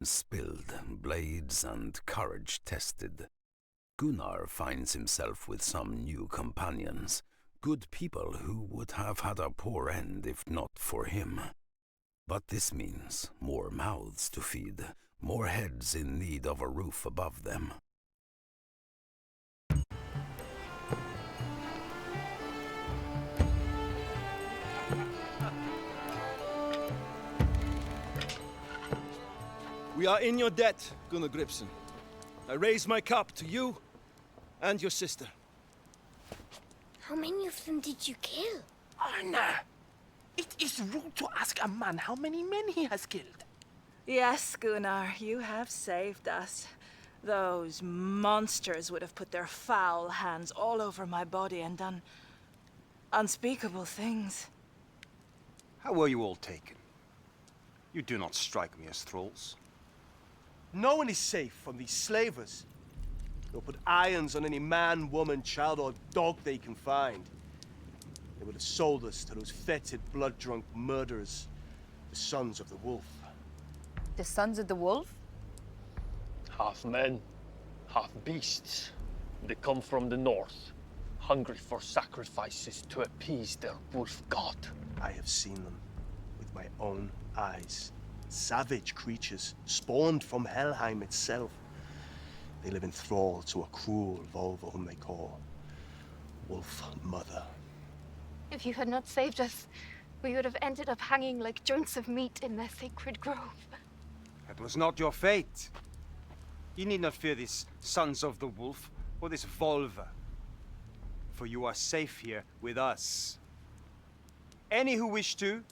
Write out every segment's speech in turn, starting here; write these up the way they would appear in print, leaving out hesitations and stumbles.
Spilled, blades and courage tested, Gunnar finds himself with some new companions, good people who would have had a poor end if not for him. But this means more mouths to feed, more heads in need of a roof above them. We are in your debt, Gunnar Gripsson. I raise my cup to you and your sister. How many of them did you kill? Gunnar! It is rude to ask a man how many men he has killed. Yes, Gunnar, you have saved us. Those monsters would have put their foul hands all over my body and done unspeakable things. How were you all taken? You do not strike me as thralls. No one is safe from these slavers. They'll put irons on any man, woman, child, or dog they can find. They would have sold us to those fetid, blood-drunk murderers, the Sons of the Wolf. The Sons of the Wolf? Half men, half beasts. They come from the north, hungry for sacrifices to appease their wolf god. I have seen them with my own eyes. Savage creatures, spawned from Helheim itself. They live in thrall to a cruel Volva whom they call Wolf Mother. If you had not saved us, we would have ended up hanging like joints of meat in their sacred grove. That was not your fate. You need not fear these Sons of the Wolf or this Volva, for you are safe here with us. Any who wish to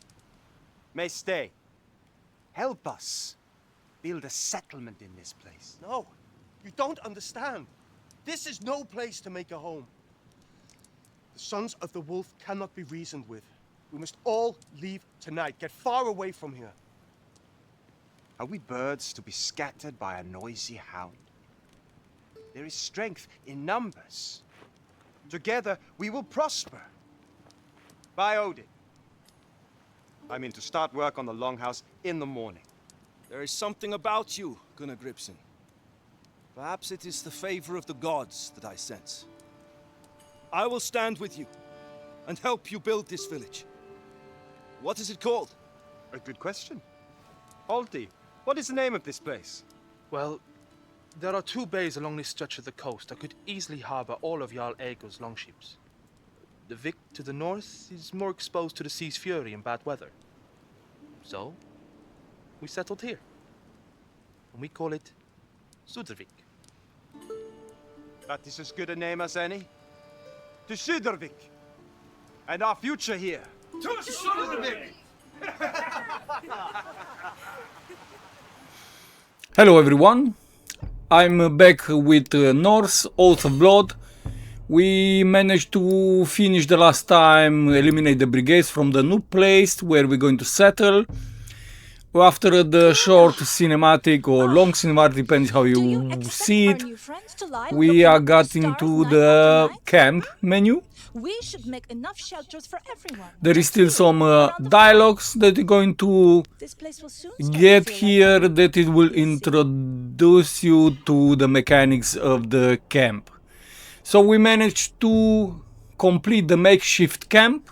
may stay. Help us build a settlement in this place. No, you don't understand. This is no place to make a home. The Sons of the Wolf cannot be reasoned with. We must all leave tonight. Get far away from here. Are we birds to be scattered by a noisy hound? There is strength in numbers. Together we will prosper. By Odin. I mean to start work on the Longhouse in the morning. There is something about you, Gunnar Gripsson. Perhaps it is the favor of the gods that I sense. I will stand with you and help you build this village. What is it called? A good question. Alti, what is the name of this place? Well, there are 2 bays along this stretch of the coast that could easily harbor all of Jarl Ego's longships. The Vik to the north is more exposed to the sea's fury in bad weather. So, we settled here. And we call it Sudrvik. That is as good a name as any. To Sudrvik. And our future here. To Sudrvik! Hello everyone, I'm back with Norse, Oath of Blood. We managed to finish the last time, eliminate the brigades from the new place where we're going to settle. After the short cinematic or long cinematic, depends how you see it, we are getting to the camp menu. We should make enough shelters for everyone. There is still some dialogues that we're going to get here that it will introduce you to the mechanics of the camp. So we managed to complete the makeshift camp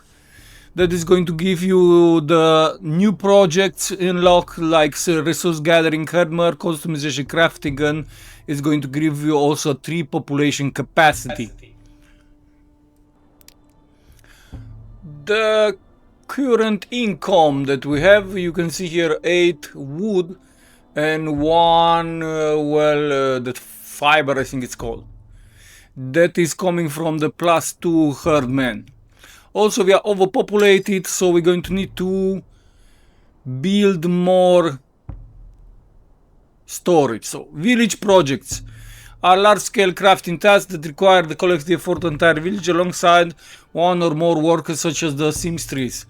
that is going to give you the new projects unlock like resource gathering, hardware, customization, crafting gun. It's going to give you also 3 population capacity. The current income that we have, you can see here 8 wood and 1, that fiber I think it's called. That is coming from the +2 herdmen. Also we are overpopulated, so we're going to need to build more storage. So village projects are large-scale crafting tasks that require the collective effort of the entire village alongside 1 or more workers such as the seamstresses.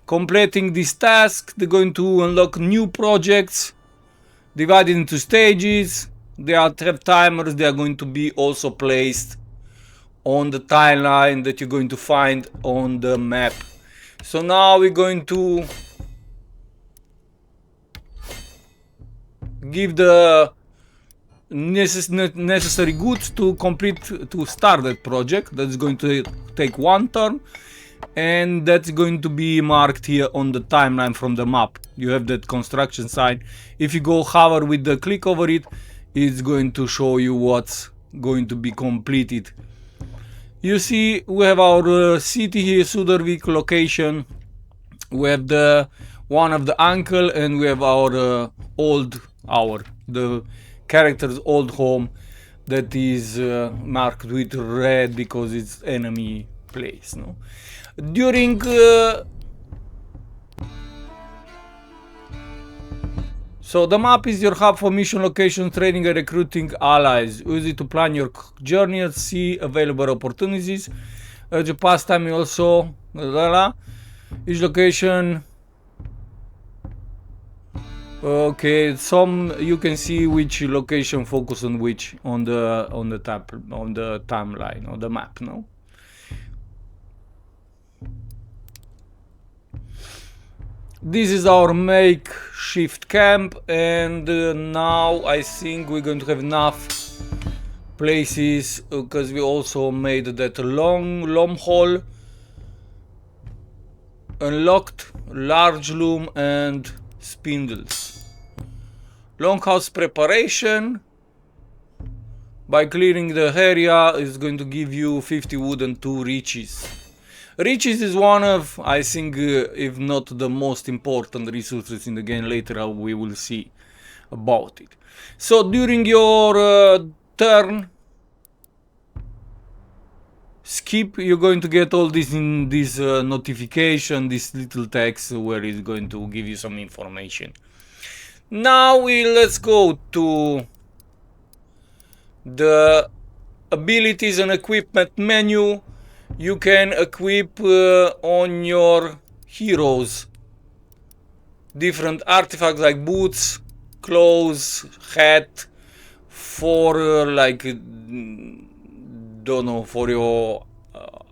Completing this task, they're going to unlock new projects divided into stages. They have timers, they are going to be also placed on the timeline that you're going to find on the map. So now we're going to give the necessary goods to start that project. That's going to take 1 turn, and that's going to be marked here on the timeline from the map. You have that construction site. If you go hover with the click over it, it's going to show you what's going to be completed. You see, we have our city here, Sudrvik location. We have the one of the uncle, and we have our the character's old home that is marked with red because it's enemy place. No, during so the map is your hub for mission location, training and recruiting allies. Use it to plan your journey and see available opportunities. As a pastime, you also each location. Okay, some you can see which location focus on which on the timeline or the map. No. This is our makeshift camp, and now I think we're going to have enough places because we also made that long hall unlocked, large loom and spindles. Longhouse preparation by clearing the area is going to give you 50 wood and 2 riches. Riches is one of, I think, if not the most important resources in the game. Later we will see about it. So during your turn, skip, you're going to get all this in this notification, this little text where it's going to give you some information. Now let's go to the abilities and equipment menu. You can equip on your heroes different artifacts like boots, clothes, hat, for don't know, for your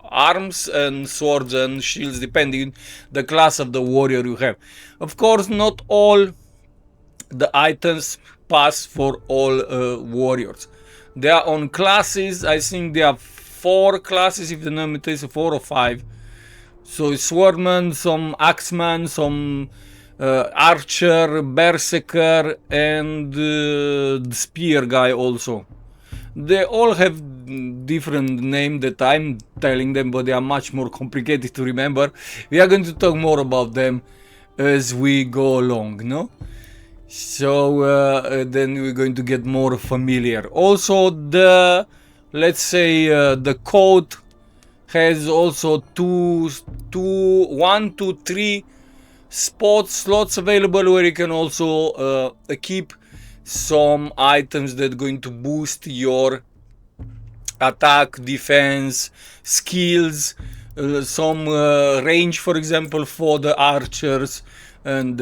arms and swords and shields, depending the class of the warrior you have. Of course, not all the items pass for all warriors. They are on classes. I think there are 4 classes, if the name is 4 or 5. So swordman, some axeman, some archer, berserker, and the spear guy also. They all have different names that I'm telling them, but they are much more complicated to remember. We are going to talk more about them as we go along, no? So then we're going to get more familiar. Also, the, let's say, the code has also 1 to 3 slots available where you can also keep some items that are going to boost your attack, defense, skills, some range, for example, for the archers, and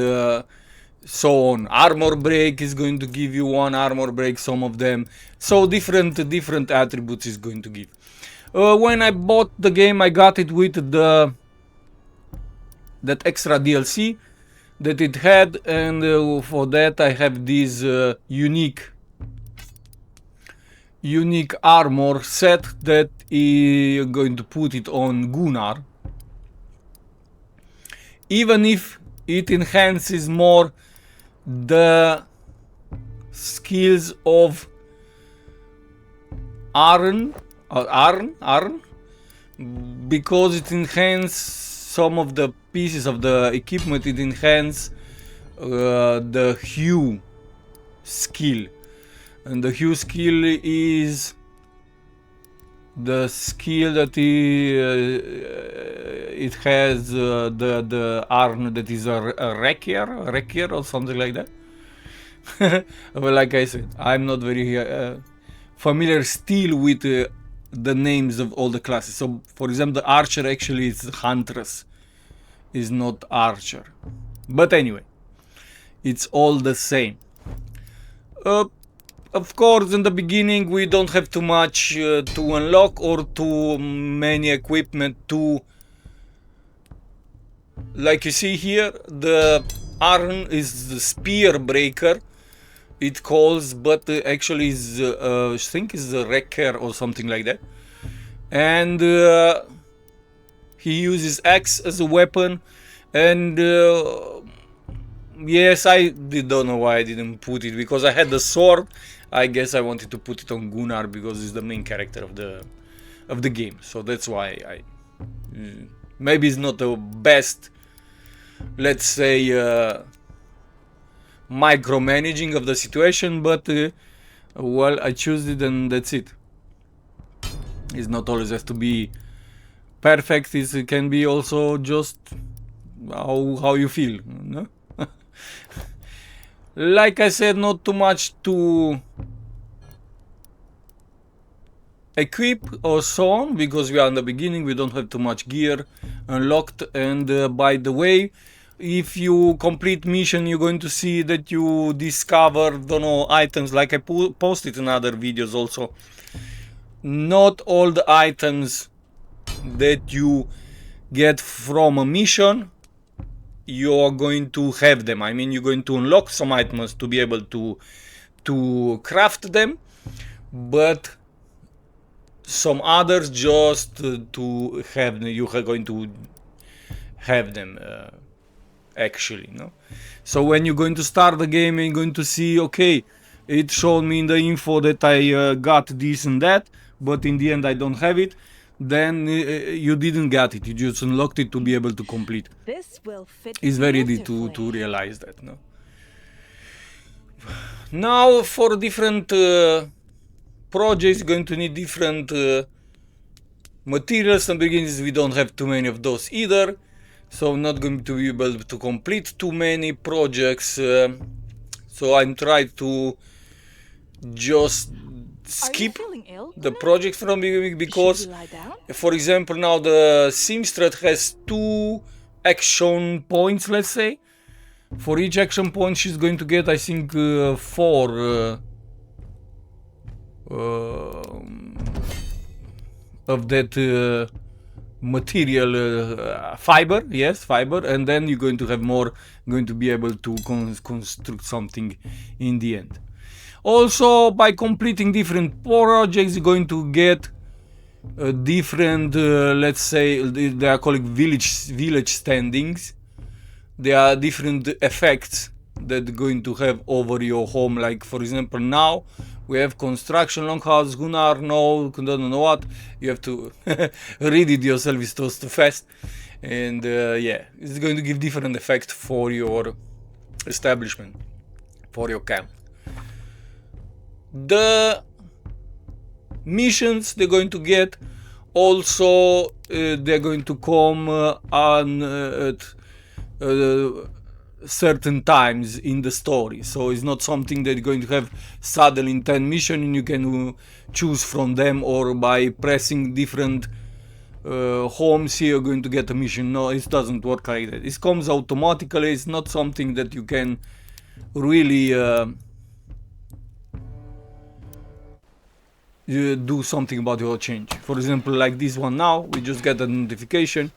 so on. Armor break is going to give you 1 armor break, some of them. So different attributes is going to give. When I bought the game, I got it with that extra DLC that it had, and for that I have this unique armor set that is going to put it on Gunnar. Even if it enhances more the skills of Arn, because it enhances some of the pieces of the equipment. It enhances the hue skill, and the hue skill is the skill that it has the Arn that is a rakier or something like that. Well, like I said, I'm not very familiar still with the names of all the classes. So, for example, the archer actually is huntress, is not archer. But anyway, it's all the same. Of course, in the beginning we don't have too much to unlock or too many equipment to, like you see here, the Arn is the spear breaker, it calls, but actually is I think is a wrecker or something like that. And he uses axe as a weapon, and yes, I don't know why I didn't put it, because I had the sword. I guess I wanted to put it on Gunnar because he's the main character of the game, so that's why I maybe it's not the best, let's say, micromanaging of the situation, but well, I choose it and that's it. It's not always has to be perfect. It can be also just how you feel, no? Like I said, not too much to equip or so on, because we are in the beginning, we don't have too much gear unlocked. And by the way, if you complete mission, you're going to see that you discover, don't know, items, like I posted in other videos also. Not all the items that you get from a mission you're going to have them. I mean, you're going to unlock some items to be able to craft them, but some others just to have them. You are going to have them actually, no? So when you're going to start the game and you're going to see, okay, it showed me in the info that I got this and that, but in the end I don't have it, then you didn't get it, you just unlocked it to be able to complete. This will fit. It's very easy to realize that, no? Now for different projects, you're going to need different materials. In the beginning we don't have too many of those either, so I'm not going to be able to complete too many projects, so I'm trying to just skip the project from the beginning, because for example now the seamstress has 2 action points, let's say. For each action point she's going to get, I think, 4 of that material, fiber, yes, fiber, and then you're going to have more, going to be able to construct something in the end. Also, by completing different projects, you're going to get different, let's say, they are called village standings. There are different effects that are going to have over your home. Like, for example, now we have construction longhouse. Gunnar, no, don't know what. You have to read it yourself, it's too fast. And yeah, it's going to give different effect for your establishment, for your camp. The missions they're going to get also, they're going to come on at certain times in the story, so it's not something that you're going to have suddenly in 10 missions and you can choose from them, or by pressing different homes here you're going to get a mission. No, it doesn't work like that. It comes automatically. It's not something that you can really do something about your change. For example, like this one now, we just get a notification.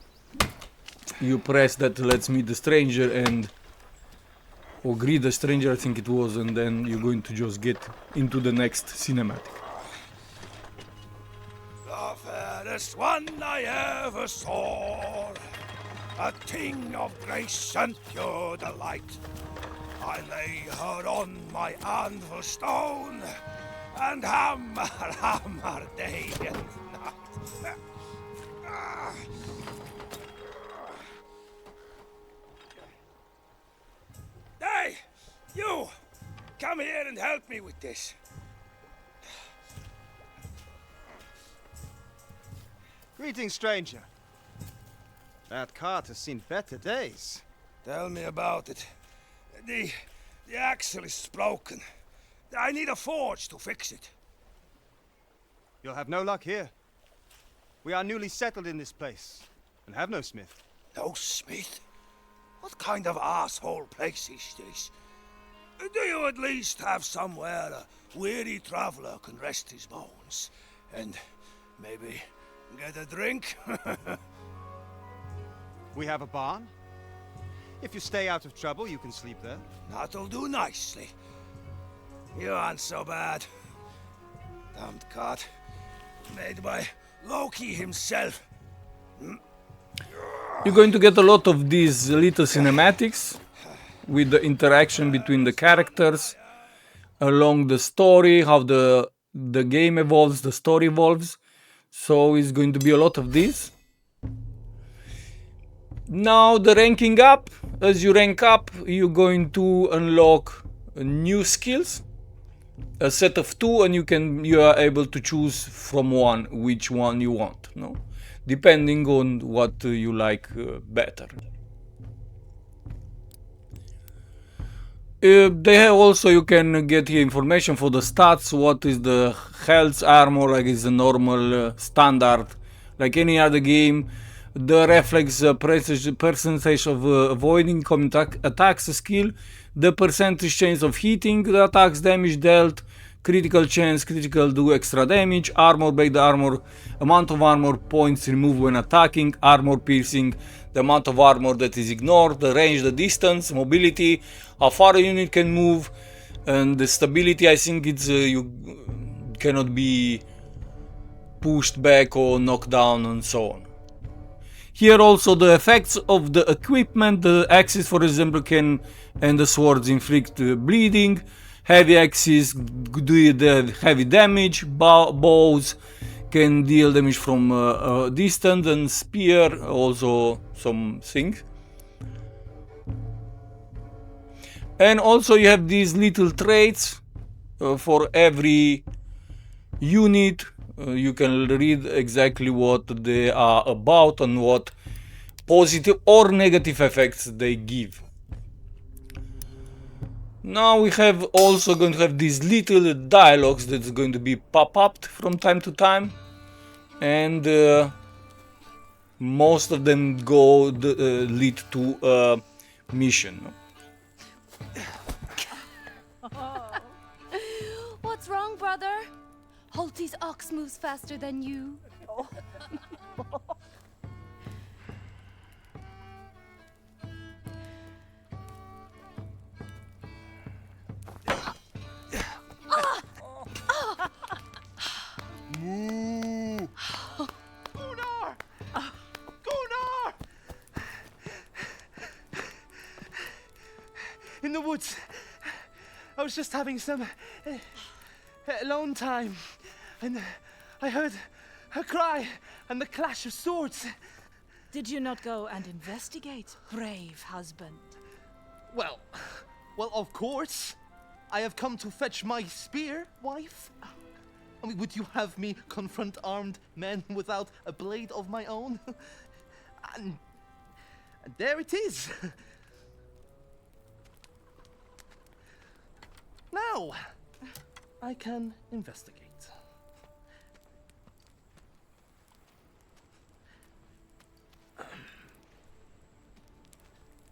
You press that let's meet the stranger and or greet the stranger, I think it was, and then you're going to just get into the next cinematic. The fairest one I ever saw, a thing of grace and pure delight. I lay her on my anvil stone, and hammer, hammer day and night. Hey, you! Come here and help me with this. Greetings, stranger. That cart has seen better days. Tell me about it. The axle is broken. I need a forge to fix it. You'll have no luck here. We are newly settled in this place, and have no smith. No smith? What kind of asshole place is this? Do you at least have somewhere a weary traveler can rest his bones? And maybe get a drink? We have a barn. If you stay out of trouble, you can sleep there. That'll do nicely. You aren't so bad. Damned cart. Made by Loki himself. You're going to get a lot of these little cinematics with the interaction between the characters along the story, how the game evolves, the story evolves. So it's going to be a lot of this. Now the ranking up. As you rank up, you're going to unlock new skills, a set of 2, and you are able to choose from one which one you want, no? Depending on what you like better. They have also, you can get here information for the stats, what is the health, armor, like is the normal standard, like any other game. The reflex percentage of avoiding common attacks skill, the percentage chance of hitting the attacks, damage dealt, critical chance, critical do extra damage, armor break, the armor amount of armor points removed when attacking, armor piercing, the amount of armor that is ignored, the range, the distance, mobility, how far a unit can move, and the stability. I think it's you cannot be pushed back or knocked down and so on. Here also the effects of the equipment. The axes, for example, can, and the swords inflict bleeding. Heavy axes do the heavy damage. Bows can deal damage from a distance, and spear also some things. And also you have these little traits for every unit. You can read exactly what they are about and what positive or negative effects they give. Now we have also going to have these little dialogues that's going to be pop up from time to time, and most of them go lead to a mission. What's wrong, brother? Holty's ox moves faster than you. Moo! Gunnar! Gunnar! In the woods. I was just having some alone time, and I heard a cry and the clash of swords. Did you not go and investigate, brave husband? Well, of course. I have come to fetch my spear, wife. I mean, would you have me confront armed men without a blade of my own? And there it is. Now, I can investigate.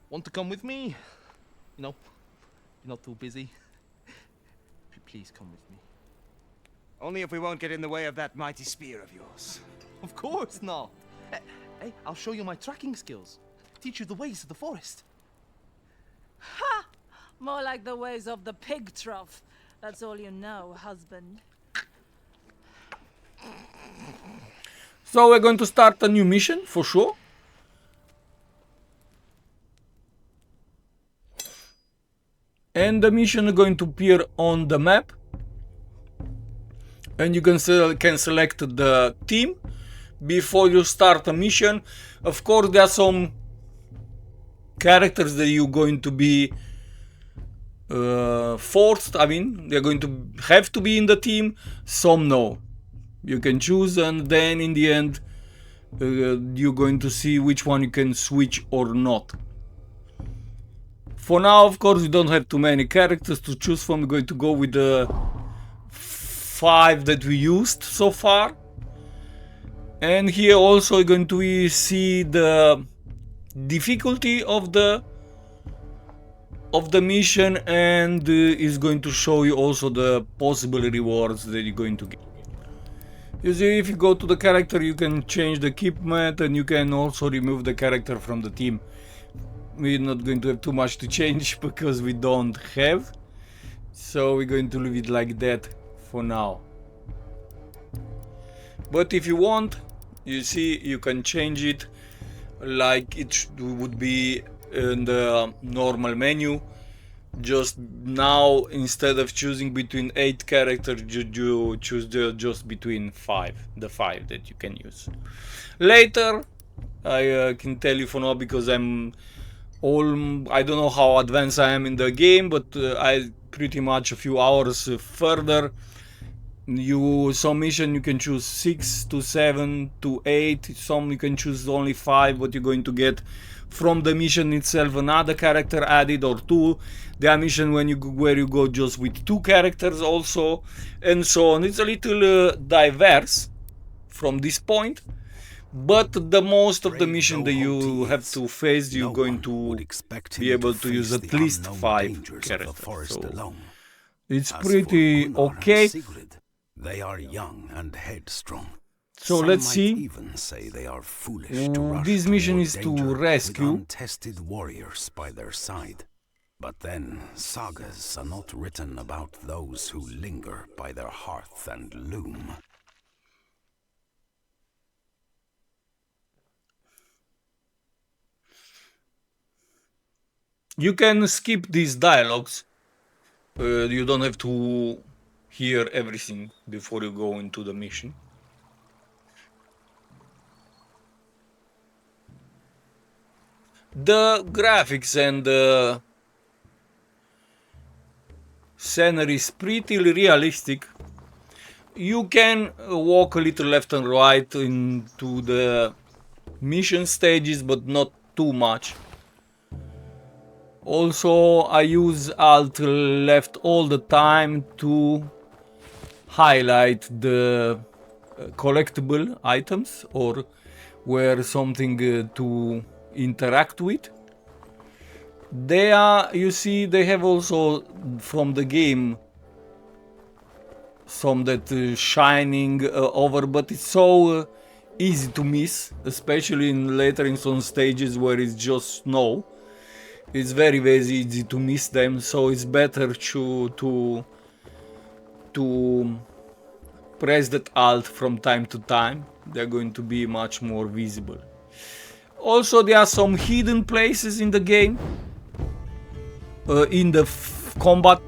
Want to come with me? No, you're not too busy. Please come with me. Only if we won't get in the way of that mighty spear of yours. Of course not. Hey, I'll show you my tracking skills. Teach you the ways of the forest. Ha! More like the ways of the pig trough. That's all you know, husband. So we're going to start a new mission for sure. And the mission is going to appear on the map. And you can select the team before you start a mission. Of course, there are some characters that you're going to be forced. I mean, they're going to have to be in the team. Some no. You can choose, and then in the end, you're going to see which one you can switch or not. For now, of course, you don't have too many characters to choose from. We're going to go with the 5 that we used so far. And here also you're going to see the difficulty of the mission, and is going to show you also the possible rewards that you're going to get. You see, if you go to the character, you can change the equipment, and you can also remove the character from the team. We're not going to have too much to change because we don't have. So we're going to leave it like that for now. But if you want, you see, you can change it like it would be in the normal menu. Just now, instead of choosing between 8 characters, you choose just between 5, the 5 that you can use. Later, I can tell you for now, because I don't know how advanced I am in the game, but I pretty much a few hours further. Some mission you can choose 6 to 7 to 8, some you can choose only 5, but you're going to get from the mission itself another character added, or 2. There are missions where you go just with 2 characters also, and so on. It's a little diverse from this point, but the most of the mission that you have to face, you're going to be able to use at least 5 characters. So it's pretty okay. They are young and headstrong. So Some let's might see. even say they are foolish to rush This mission toward is to danger rescue. with untested warriors by their side. But then, sagas are not written about those who linger by their hearth and loom. You can skip these dialogues. You don't have to hear everything before you go into the mission. The graphics and the scenery is pretty realistic. You can walk a little left and right into the mission stages, but not too much. Also, I use Alt left all the time to highlight the collectible items, or where something to interact with. They are, you see, they have also from the game some that shining over, but it's so easy to miss, especially later in some stages where it's just snow. It's very easy to miss them, so it's better to press that Alt from time to time. They're going to be much more visible. Also, there are some hidden places in the game, in the combat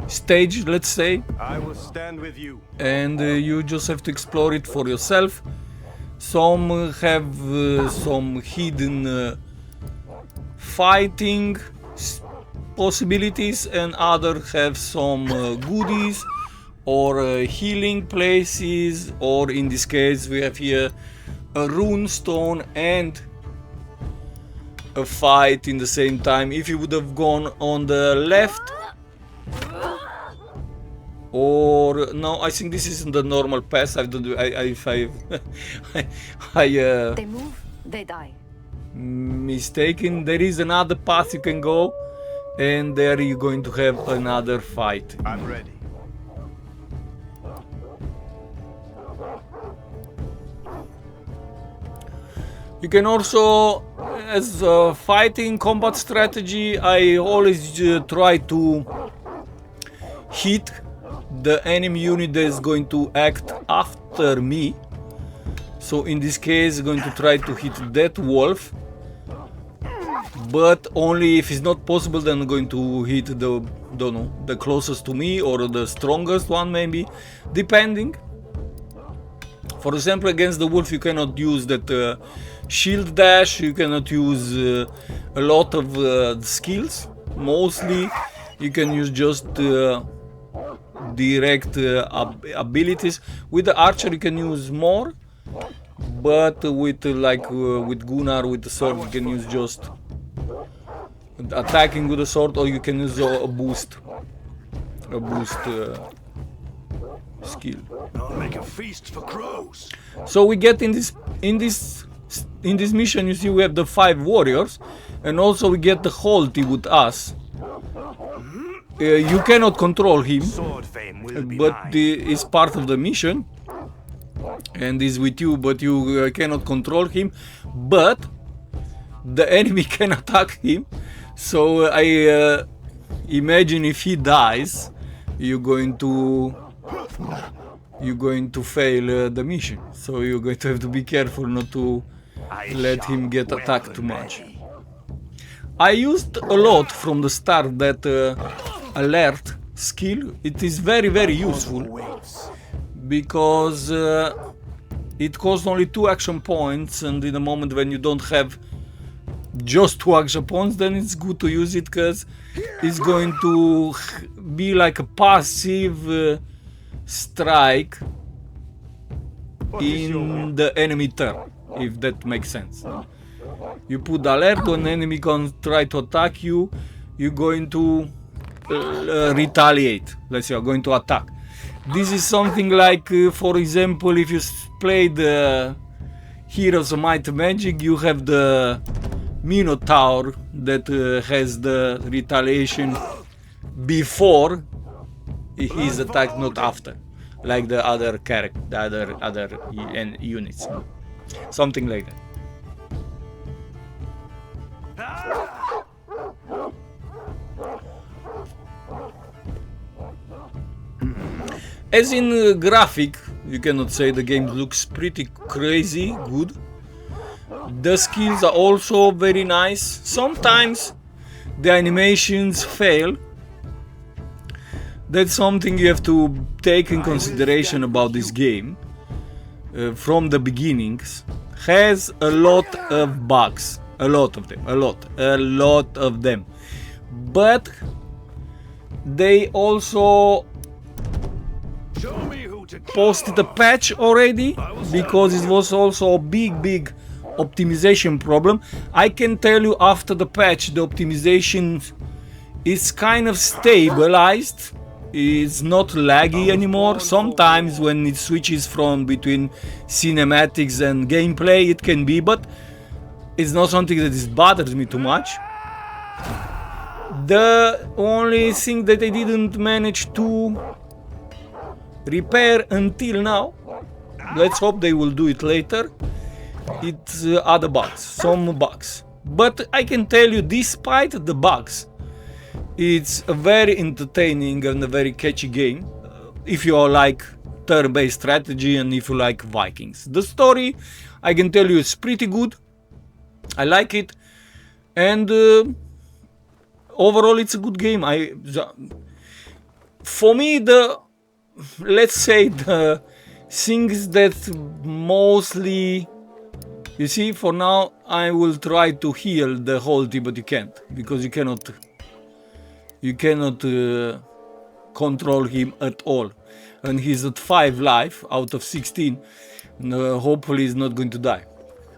stage, let's say. I will stand with you. And you just have to explore it for yourself. Some have some hidden fighting possibilities, and others have some goodies or healing places, or in this case we have here a rune stone and a fight in the same time. If you would have gone on the left, or no, I think this isn't the normal path. They move, they die. Mistaken. There is another path you can go, and there you're going to have another fight. I'm ready. You can also, as a fighting combat strategy, I always try to hit the enemy unit that is going to act after me. So in this case, I'm going to try to hit that wolf, but only if it's not possible, then I'm going to hit the closest to me, or the strongest one, maybe, depending. For example, against the wolf you cannot use that shield dash, you cannot use a lot of skills. Mostly you can use just direct abilities. With the archer you can use more, but with with Gunnar, with the sword, you can use just attacking with the sword, or you can use a boost skill. I'll make a feast for crows. So we get in this mission, you see, we have the 5 warriors, and also we get the Holty with us. You cannot control him, but it's part of the mission, and is with you, but you cannot control him. But the enemy can attack him, so I imagine if he dies, you're going to fail the mission. So you're going to have to be careful not to let him get attacked too much. I used a lot from the start that alert skill. It is very, very useful because it costs only 2 action points, and in a moment when you don't have just 2 action points, then it's good to use it because it's going to be like a passive strike in the enemy turn, if that makes sense. You put alert when enemy can try to attack you, you're going to retaliate. Let's say you're going to attack. This is something like, for example, if you played Heroes of Might and Magic, you have the Minotaur that has the retaliation before he's attacked, not after, like the other character, the other units, something like that. As in graphic, you cannot say the game looks pretty crazy good. The skills are also very nice. Sometimes the animations fail. That's something you have to take in consideration about this game. From the beginnings, has a lot of bugs. A lot of them. But they also posted a patch already, because it was also a big optimization problem. I can tell you, after the patch, the optimization is kind of stabilized. It's not laggy anymore. Sometimes when it switches from between cinematics and gameplay, it can be, but it's not something that bothers me too much. The only thing that I didn't manage to repair until now, let's hope they will do it later, it's other bugs, some bugs. But I can tell you, despite the bugs, it's a very entertaining and a very catchy game if you like turn-based strategy and if you like Vikings. The story, I can tell you, is pretty good. I like it, and overall it's a good game. For me, let's say the things that mostly, you see, for now I will try to heal the whole team, but you can't, because you cannot control him at all, and he's at 5 life out of 16. Hopefully he's not going to die,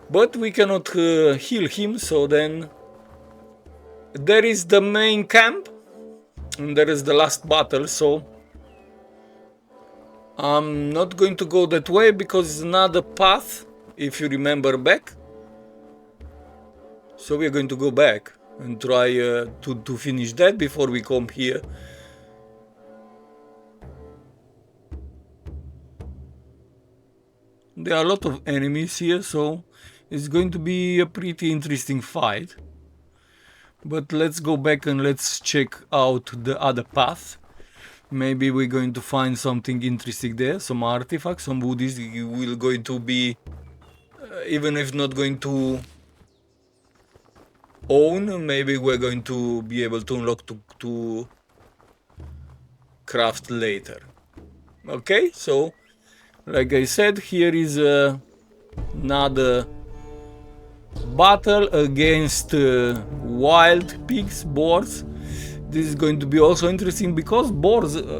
but we cannot heal him. So then there is the main camp and there is the last battle, so I'm not going to go that way because it's another path, if you remember back. So we're going to go back and try to finish that before we come here. There are a lot of enemies here, so it's going to be a pretty interesting fight. But let's go back and let's check out the other path. Maybe we're going to find something interesting there, some artifacts, some woodies. You will going to be, even if not going to own, maybe we're going to be able to unlock to craft later. Okay, so like I said, here is another battle against wild pigs, boars. This is going to be also interesting because boars, at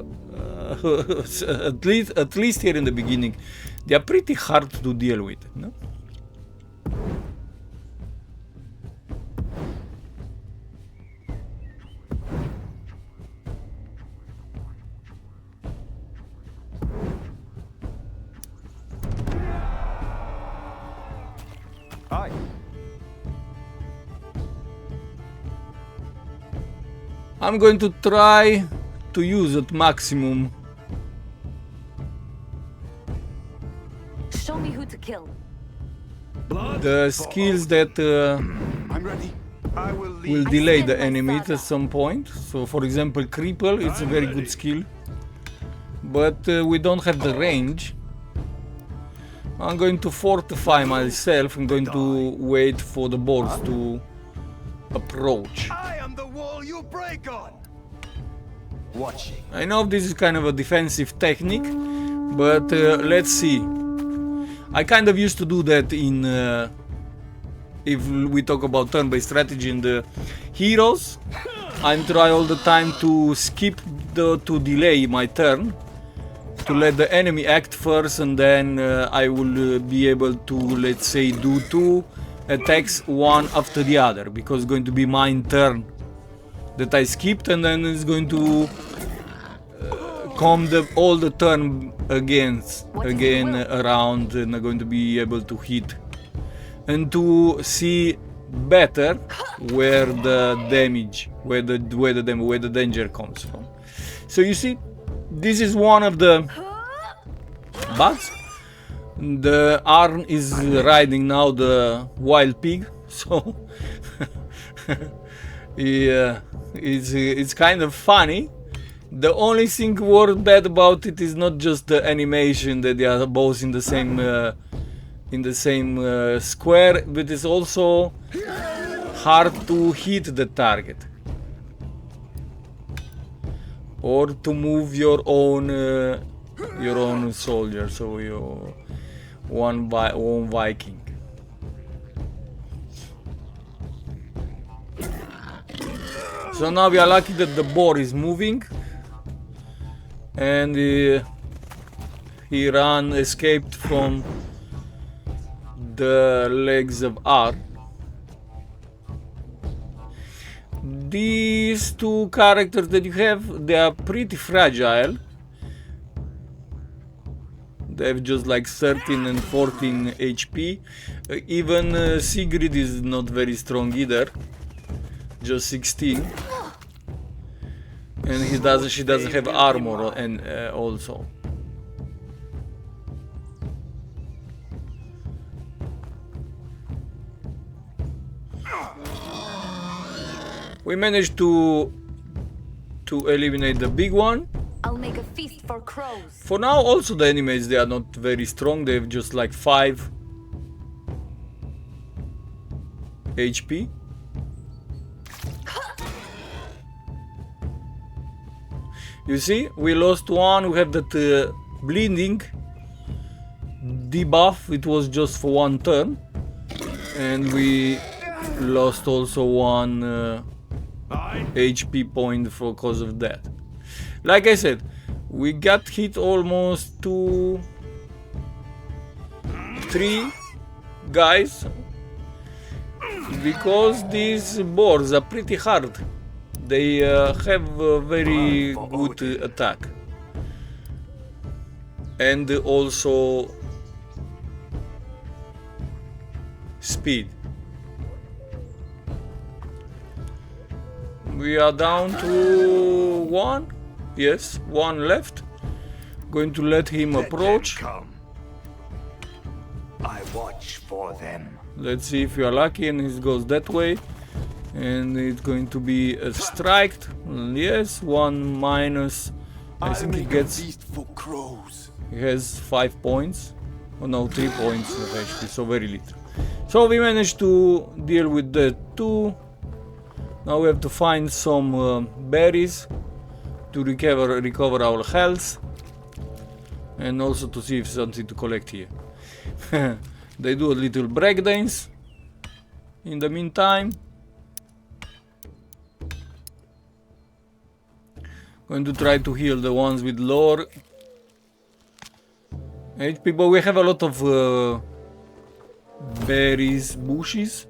least here in the beginning, they are pretty hard to deal with, no? Hi. I'm going to try to use at maximum. Show me who to kill. The skills that I'm ready. will delay the enemies at some point. So for example, cripple is a very good skill, but we don't have the range. I'm going to fortify myself. I'm going to wait for the boars to approach. I am the wall you break on. Watching. I know this is kind of a defensive technique, but let's see. I kind of used to do that in if we talk about turn-based strategy in the heroes. I try all the time to skip to delay my turn, to let the enemy act first, and then I will be able to, let's say, do 2 attacks one after the other, because it's going to be my turn that I skipped, and then it's going to come all the turn again around, and I'm going to be able to hit and to see better where the damage, where the danger comes from. So you see, this is one of the bugs. The Arn is riding now the wild pig, so yeah, it's kind of funny. The only thing worth bad about it is not just the animation that they are both in the same square, but it's also hard to hit the target or to move your own soldier, so your one Viking. So now we are lucky that the boar is moving, and he escaped from the legs of R. These 2 characters that you have, they are pretty fragile. They have just like 13 and 14 HP. Even Sigrid is not very strong either, just 16. And she doesn't have armor and also. We managed to eliminate the big one. I'll make a feast for crows. For now, also the enemies, they are not very strong. They have just like 5 HP. You see, we lost one. We have that bleeding debuff. It was just for 1 turn, and we lost also 1 HP point because of that. Like I said, we got hit almost 2, 3 guys, because these boars are pretty hard. They have a very good attack, and also speed. We are down to 1. Yes, 1 left. Going to let him approach. I watch for them. Let's see if we are lucky and it goes that way. And it's going to be a strike. Yes, 1 minus. I think he gets. He has 5 points. Oh no, 3 points actually, so very little. So we managed to deal with the 2. Now we have to find some berries to recover our health, and also to see if something to collect here. They do a little breakdance in the meantime. Going to try to heal the ones with lower HP, but we have a lot of berries, bushes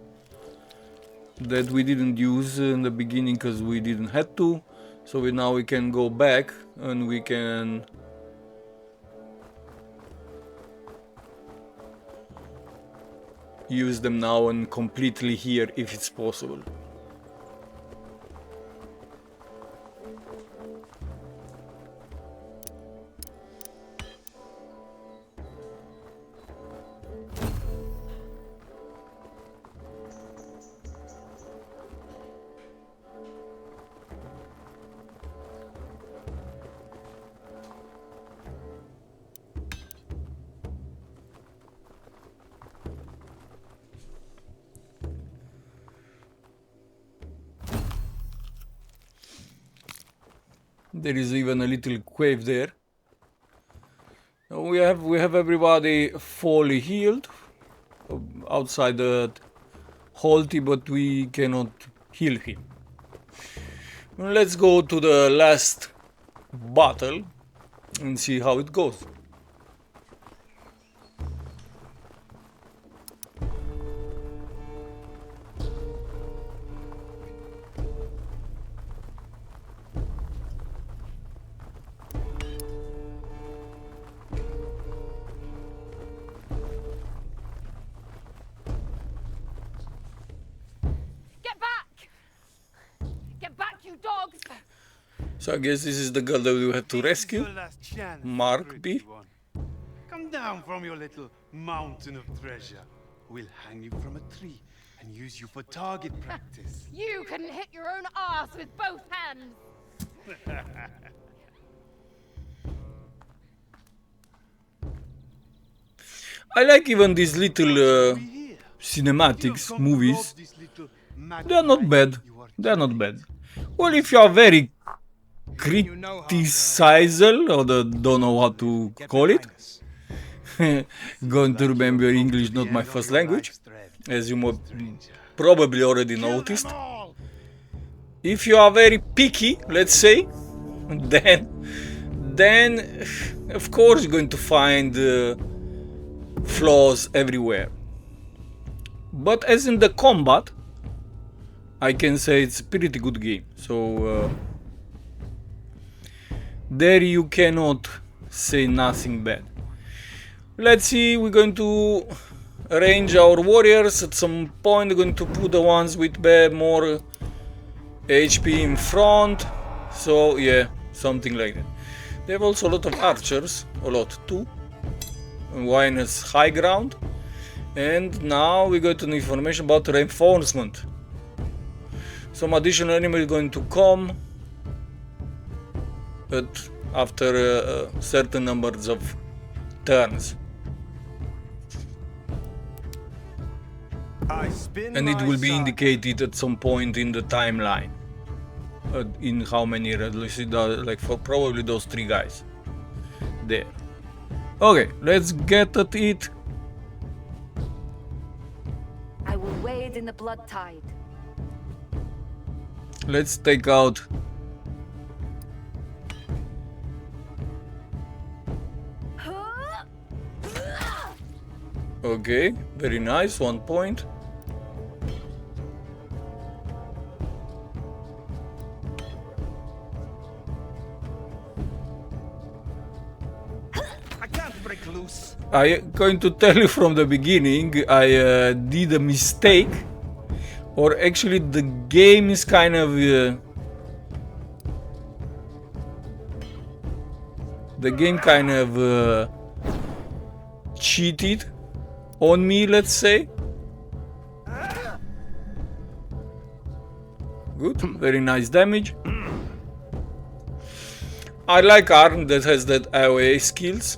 that we didn't use in the beginning because we didn't have to. So now we can go back and we can use them now and completely here if it's possible. There is even a little cave there. We have everybody fully healed outside the Holty, but we cannot heal him. Let's go to the last battle and see how it goes. So I guess this is the girl that we have to rescue. Magpie. Come down from your little mountain of treasure. We'll hang you from a tree and use you for target practice. You couldn't hit your own ass with both hands. I like even these little cinematics, movies. They are not bad. They are not bad. Well, if you are very criticizal, or don't know how to call it, going to remember English, not my first language, as you probably already noticed. If you are very picky, let's say, then of course you're going to find flaws everywhere. But as in the combat, I can say it's a pretty good game. So there you cannot say nothing bad. Let's see, we're going to arrange our warriors. At some point we're going to put the ones with more HP in front. So yeah, something like that. They have also a lot of archers, a lot too. Wine has high ground. And now we got an information about reinforcement. Some additional enemy is going to come after certain numbers of turns. And it will be indicated at some point in the timeline. In how many, like for probably those 3 guys. There. Okay, let's get at it. I will wade in the blood tide. Let's take out okay, very nice, 1 point. I can't break loose. I'm going to tell you from the beginning, I did a mistake. Or actually the game is kind of cheated on me, let's say. Good, very nice damage. I like arm that has that AoE skills.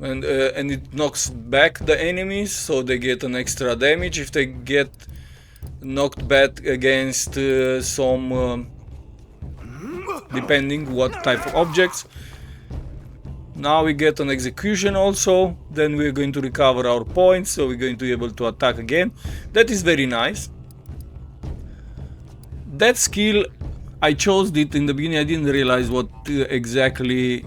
And it knocks back the enemies, so they get an extra damage if they get knocked back against some depending what type of objects. Now we get an execution also, then we're going to recover our points, so we're going to be able to attack again. That is very nice. That skill, I chose it in the beginning, I didn't realize what exactly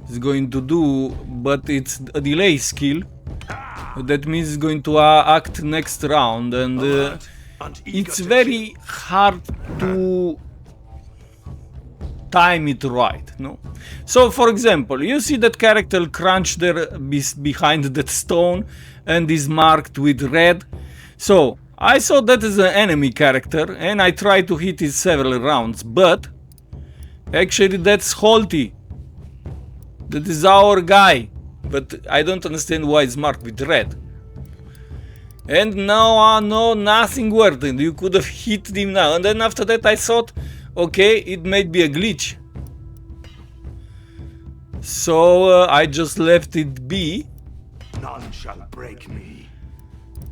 is going to do, but it's a delay skill. That means it's going to act next round, and it's very hard to time it right, no? So for example, you see that character crouched there behind that stone and is marked with red. So I saw that as an enemy character and I tried to hit it several rounds, but actually that's Holty. That is our guy, but I don't understand why it's marked with red. And now no, nothing worked. You could have hit him now. And then after that I thought, okay, it might be a glitch. So I just left it be. None shall break me.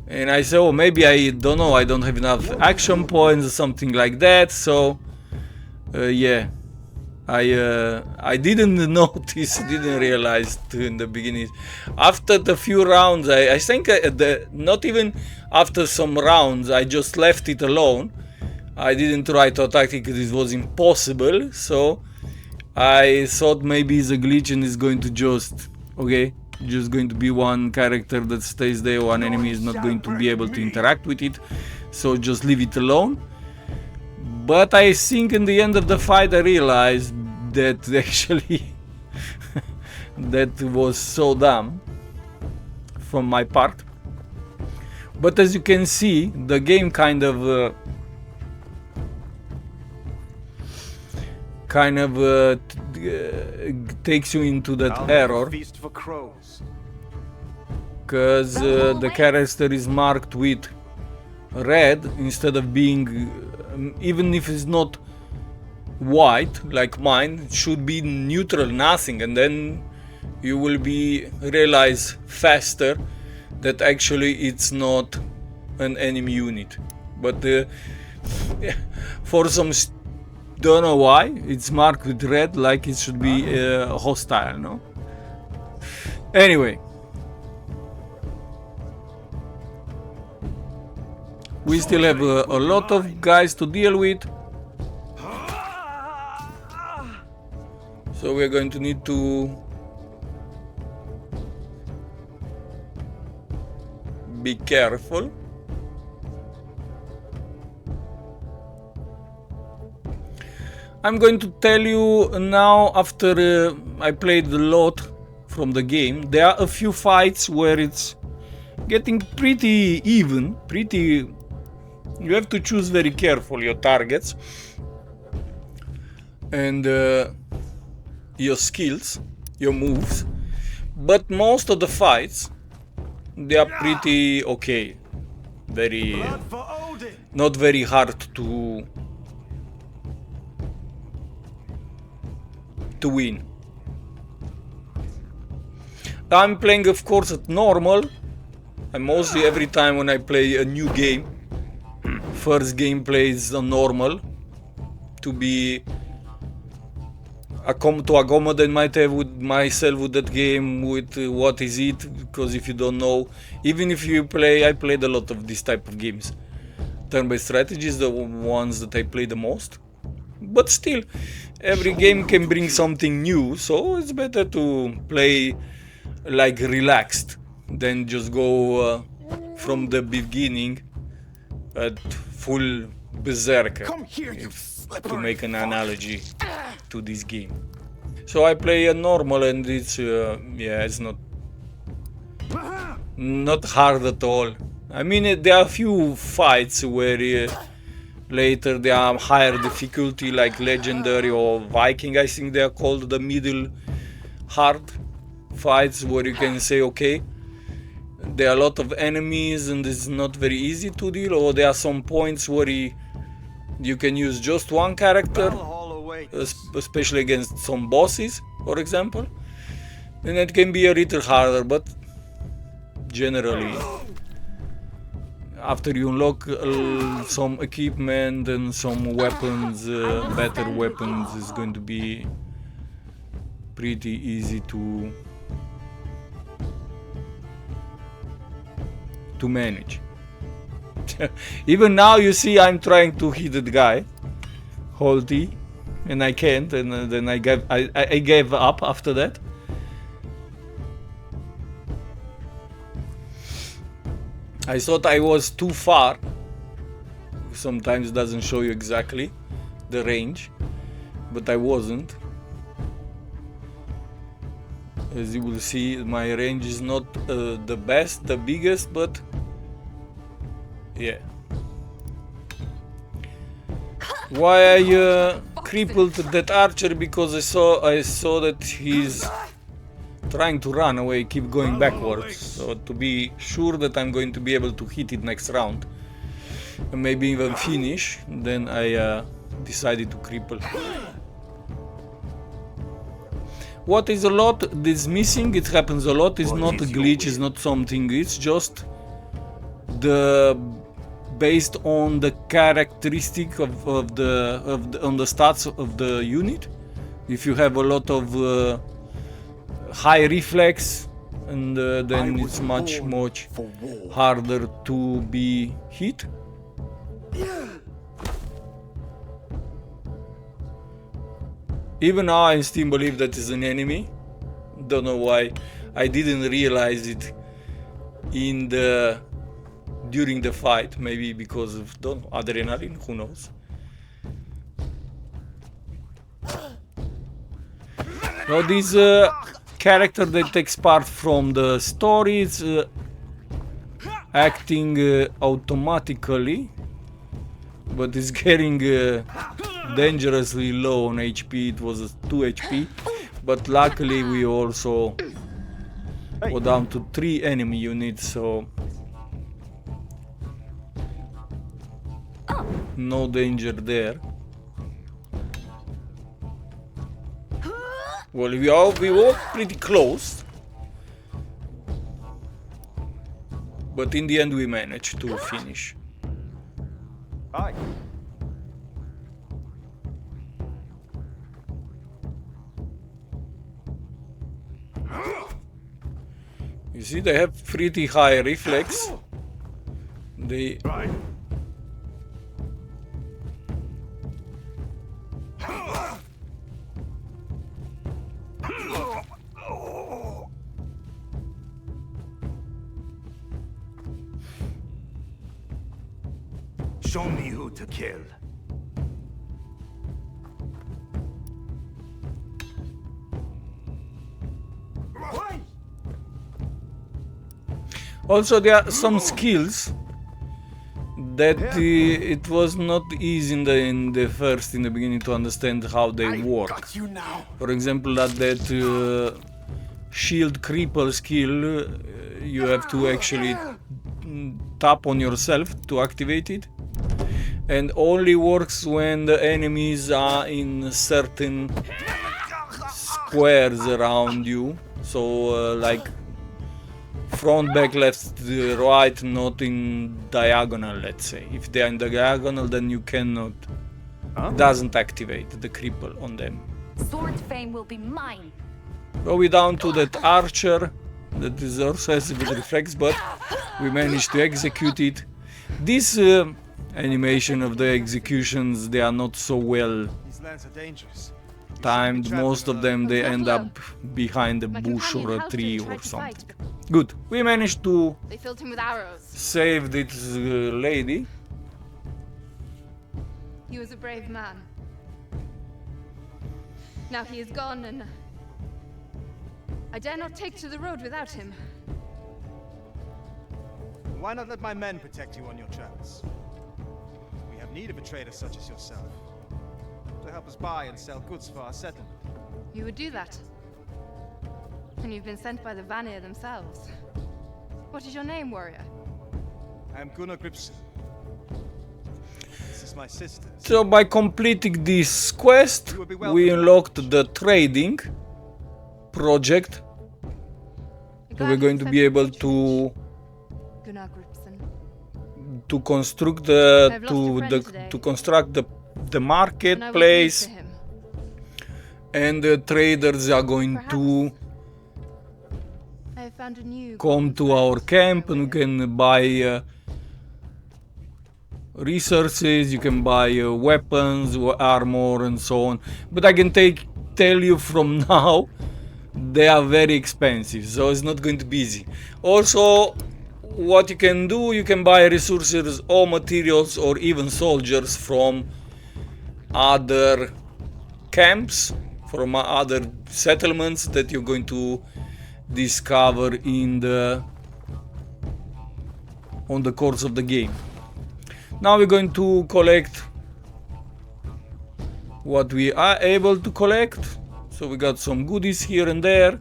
And I said, oh, maybe I don't know, I don't have enough action points or something like that. So yeah, I didn't notice, didn't realize in the beginning. After the few rounds, I think not even after some rounds, I just left it alone. I didn't try to attack it because it was impossible. So I thought maybe it's a glitch and it's going to just, okay, just going to be one character that stays there, one enemy is not going to be able to interact with it, so just leave it alone. But I think in the end of the fight I realized that actually that was so dumb from my part. But as you can see, the game kind of takes you into that error, because the character is marked with red instead of being, even if it's not white like mine, it should be neutral, nothing, and then you will realize faster that actually it's not an enemy unit. But for some don't know why it's marked with red, like it should be hostile, no? Anyway, we still have a lot of guys to deal with, so we're going to need to be careful. I'm going to tell you now, after I played a lot from the game, there are a few fights where it's getting pretty even, you have to choose very carefully your targets and your skills, your moves, but most of the fights, they are pretty okay, not very hard to win. I'm playing, of course, at normal. And mostly every time when I play a new game, first gameplay is on normal to accommodate myself with that game, with what is it, because if you don't know, even if you play, I played a lot of this type of games. Turn-based strategy is the ones that I play the most. But still, every game can bring something new, so it's better to play like relaxed than just go from the beginning at full berserker, to make an analogy to this game. So I play a normal, and it's yeah, it's not hard at all. I mean, there are a few fights where later they are higher difficulty, like legendary or Viking, I think they are called, the middle hard fights, where you can say, okay, there are a lot of enemies and it's not very easy to deal, or there are some points where you can use just one character, especially against some bosses, for example, and it can be a little harder. But generally, after you unlock some equipment and some weapons, better weapons, is going to be pretty easy to manage. Even now, you see, I'm trying to hit that guy, hold T, and I can't, and then I gave up after that. I thought I was too far. Sometimes it doesn't show you exactly the range, but I wasn't. As you will see, my range is not the best, the biggest, but yeah. Why I crippled that archer? Because I saw that he's trying to run away, keep going backwards. So to be sure that I'm going to be able to hit it next round, and maybe even finish, then I decided to cripple. What is a lot that's missing, it happens a lot, it's not a glitch, it's not something, it's just the based on the characteristic of the on the stats of the unit. If you have a lot of high reflex, and then it's much harder to be hit. Even now I still believe that is an enemy. Don't know why I didn't realize it in the during the fight. Maybe because of adrenaline, who knows. Now this character that takes part from the story is acting automatically, but is getting dangerously low on HP. It was 2 HP, but luckily we also go down to 3 enemy units, so no danger there. Well, we were pretty close, but in the end we managed to finish. Hi. You see, they have pretty high reflex. They Show me who to kill. also there are some skills that it was not easy in the beginning to understand how they work. For example, that shield cripple skill, you have to actually tap on yourself to activate it, and only works when the enemies are in certain squares around you. So like front, back, left, right, not in diagonal, let's say. If they are in the diagonal, then you cannot, doesn't activate the cripple on them. Sword fame will be mine. Go we down to that archer that is also has a good reflex, but we managed to execute it. This animation of the executions, they are not so well timed. Most of them they end up behind a bush or a tree or something. Good, we managed to save this lady. He was a brave man. Now he is gone, and I dare not take to the road without him. Why not let my men protect you on your travels? We have need of a trader such as yourself to help us buy and sell goods for our settlement. You would do that? And you've been sent by the Vanir themselves. What is your name, warrior? I am Gunnar. This is my sister. So by completing this quest, we unlocked the trading project. So we're going to be able to construct to construct the marketplace, and the traders are going to come to our camp, and we can buy resources, you can buy weapons, armor, and so on. But I can tell you from now, they are very expensive, so it's not going to be easy. Also, what you can do, you can buy resources or materials or even soldiers from other camps, from other settlements that you're going to discover on the course of the game. Now we're going to collect what we are able to collect. So we got some goodies here and there.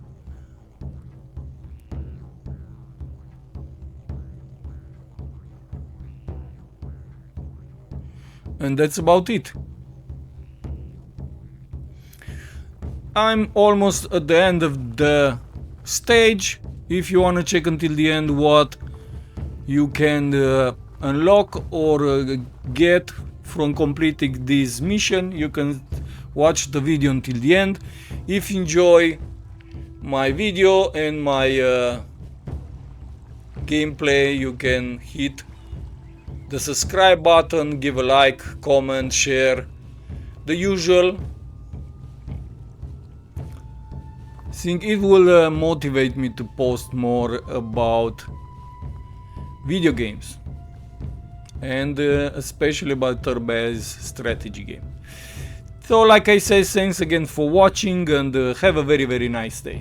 And that's about it. I'm almost at the end of the stage. If you want to check until the end what you can unlock or get from completing this mission. You can watch the video until the end. If you enjoy my video and my gameplay, you can hit the subscribe button, give a like, comment, share, the usual. I think it will motivate me to post more about video games, and especially about turn-based strategy game. So like I say, thanks again for watching, and have a very nice day.